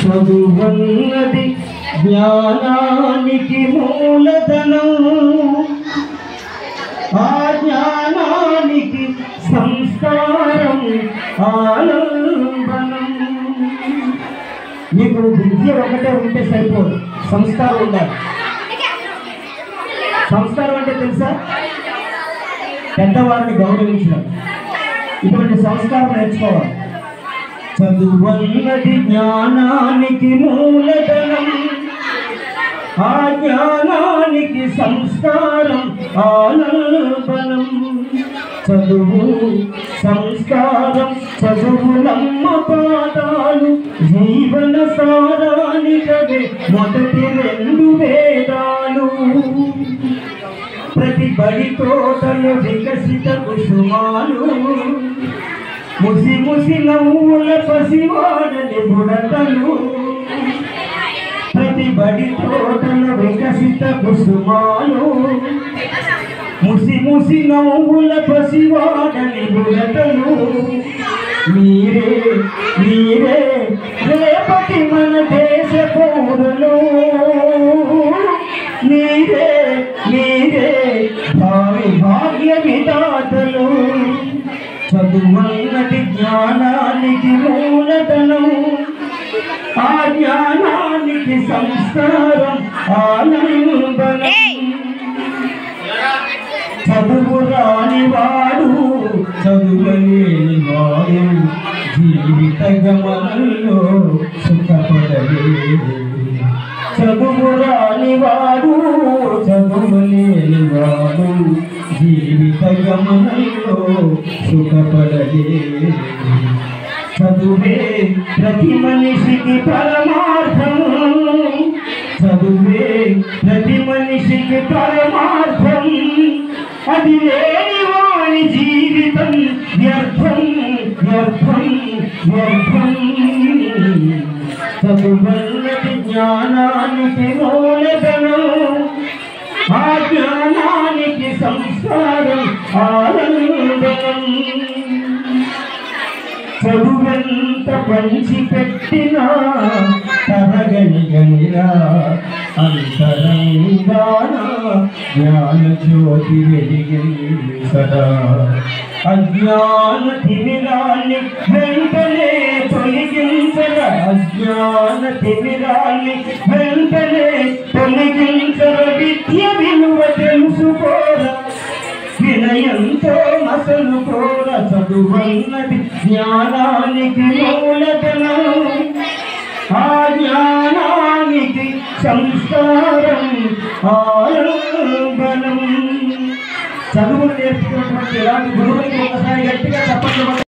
చదువన్నది జ్ఞానానికి మూలధనం, ఆ జ్ఞానానికి సంస్కారం ఆలంబనం. మీకు విద్య ఒకటే ఉంటే సరిపోదు, సంస్కారం ఉండాలి. సంస్కారం అంటే తెలుసా? పెద్దవారిని గౌరవించడం. ఇటువంటి సంస్కారం నేర్చుకోవాలి. చదువన్నది జ్ఞానానికి మూలధనం, ఆ జ్ఞానానికి సంస్కారం ఆలంబనం. చదువు సంస్కారం చదువులమ్మ పాదాలు, జీవన సారానికవే మొదటి రెండు వేదాలు. ప్రతి బడి తోటలో వికసిత కుసుమాలు, ముసి ముసి నవ్వుల పసివాడని బుడతలు. ప్రతి బడి తోటలో వికసిత కుసుమాలు, ముసి ముసి నవ్వుల పసివాడని బుడతలు. మీరే మీరే రేపటి మన దేశ పౌరులు, మీరే మీరే భావి భాగ్య విధాతలు. చదువన్నది జ్ఞానానికి మూలధనం, ఆ జ్ఞానానికి సంస్కారం ఆలంబనం. చదువు రాని వాడు చదువులేని వాడు జీవిత గమనంలో సుఖపడలేడు. చదువు రాని వాడు చదువులేని వాడు జీవిత గమనంలో సుఖపడలేడు. చదువే ప్రతి మనిషికి పరమార్థం, చదువే ప్రతి మనిషికి పరమార్థం. అది లేని వాని జీవితం వ్యర్థం వ్యర్థం వ్యర్థం. చదువన్నది జ్ఞానానికి మూలధనం, ఆ జ్ఞానానికి సంస్కారం ఆలంబనం. చదువెంత పంచి పెట్టినా తరగని గనిరా, అంతరంగాన జ్ఞాన జ్యోతి వెలిగింది సదా. అజ్ఞాన తిమిరాన్ని వెంటనే తొలగించరా, అజ్ఞాన తిమిరాన్ని వెంటనే తొలగించర. విద్య విలువ తెలుసుకోరా, వినయంతో అసలు కోర. చదువన్నది జ్ఞానానికి మూలధనం, ఆ జ్ఞానానికి సంస్కారం ఆలంబనం. చదువులు నేర్చుకున్నటువంటి ఇలాంటి గురువులకి ఒకసారి గట్టిగా చెప్పండి.